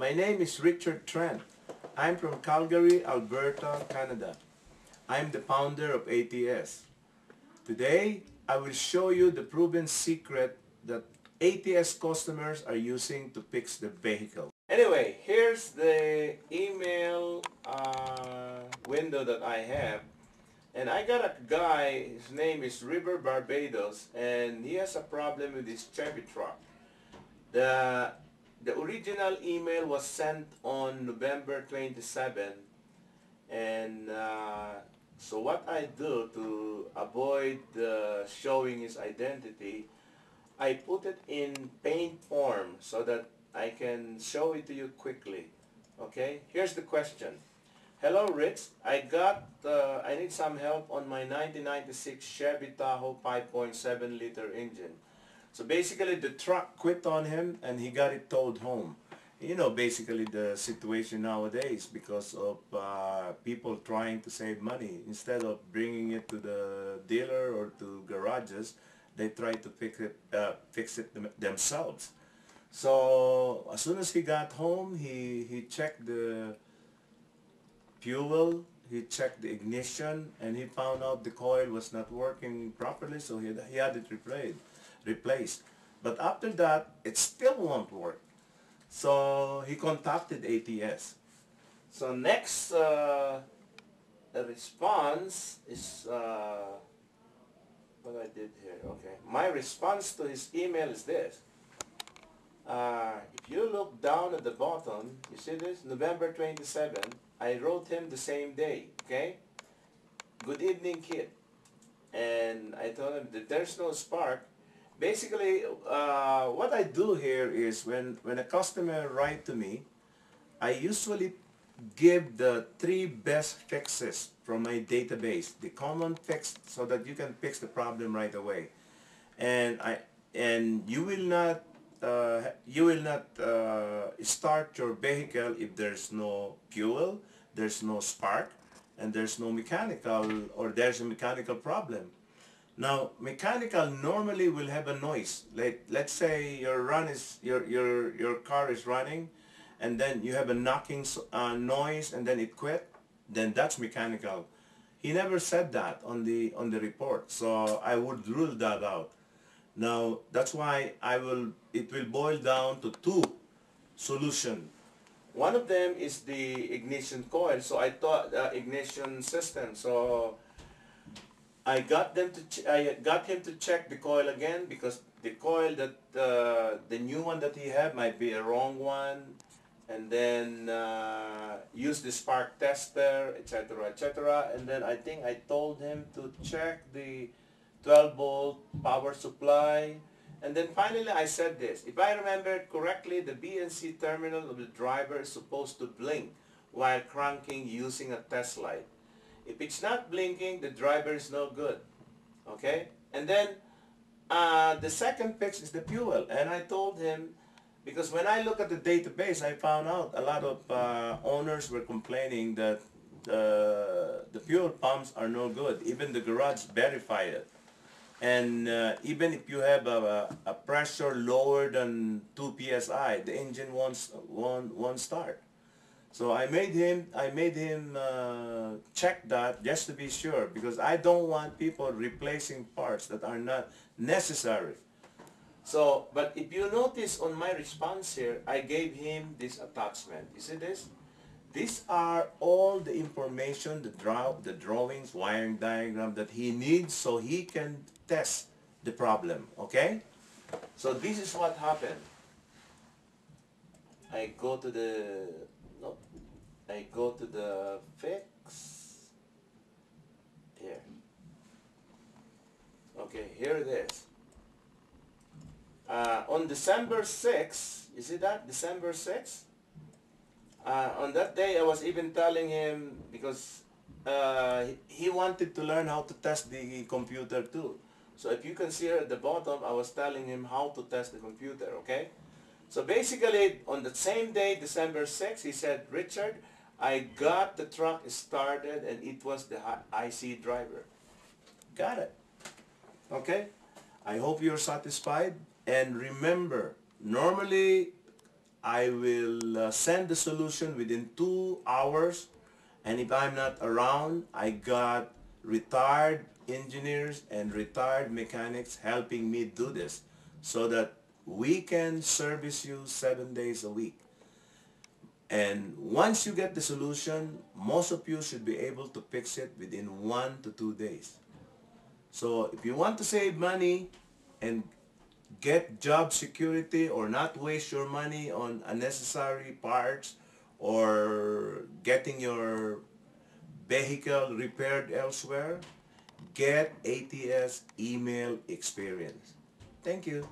My name is Richard Trent. I'm from Calgary, Alberta, Canada. I'm the founder of ATS. Today, I will show you the proven secret that ATS customers are using to fix the vehicle. Anyway, here's the email window that I have. And I got a guy, his name is River Barbados, and he has a problem with his Chevy truck. The original email was sent on November 27, and so what I do to avoid showing his identity, I put it in paint form so that I can show it to you quickly. Okay, here's the question. Hello Rich, I need some help on my 1996 Chevy Tahoe 5.7 liter engine. So basically the truck quit on him and he got it towed home. You know, basically the situation nowadays because of people trying to save money. Instead of bringing it to the dealer or to garages, they try to fix it themselves. So as soon as he got home, he checked the fuel, he checked the ignition, and he found out the coil was not working properly, so he had it replaced. But after that, it still won't work. So he contacted ATS. So next response is what I did here. Okay, my response to his email is this. If you look down at the bottom, you see this? November 27, I wrote him the same day, okay? Good evening, kid. And I told him that there's no spark. Basically, what I do here is when a customer write to me, I usually give the 3 best fixes from my database, the common fix, so that you can fix the problem right away. And you will not start your vehicle if there's no fuel, there's no spark, and there's no mechanical, or there's a mechanical problem. Now, mechanical normally will have a noise. Let's say your car is running, and then you have a knocking noise, and then it quit. Then that's mechanical. He never said that on the report, so I would rule that out. Now, that's why it will boil down to 2 solutions. One of them is the ignition coil, so I thought ignition system. So I got him to check the coil again, because the coil that the new one that he had might be a wrong one, and then use the spark tester, etc., etc. And then I think I told him to check the 12-volt power supply. And then finally I said this. If I remember correctly, the BNC terminal of the driver is supposed to blink while cranking using a test light. If it's not blinking, the driver is no good. Okay? And then the second fix is the fuel. And I told him, because when I look at the database, I found out a lot of owners were complaining that the fuel pumps are no good. Even the garage verified it. And even if you have a pressure lower than 2 psi, the engine won't start. So I made him check that just to be sure, because I don't want people replacing parts that are not necessary. So, but if you notice on my response here, I gave him this attachment. You see this? These are all the information, the drawings, wiring diagram that he needs so he can test the problem, okay? So this is what happened. I go to the fix. Here. Okay, here it is. On December 6th, you see that? December 6th? On that day, I was even telling him, because he wanted to learn how to test the computer too. So if you can see here at the bottom, I was telling him how to test the computer, okay? So basically, on the same day, December 6th, he said, Richard, I got the truck started and it was the IC driver. Got it. Okay? I hope you're satisfied. And remember, normally I will send the solution within 2 hours, and if I'm not around, I got retired engineers and retired mechanics helping me do this so that we can service you 7 days a week. And once you get the solution, most of you should be able to fix it within 1 to 2 days. So if you want to save money and get job security or not waste your money on unnecessary parts or getting your vehicle repaired elsewhere, get ATS email experience. Thank you.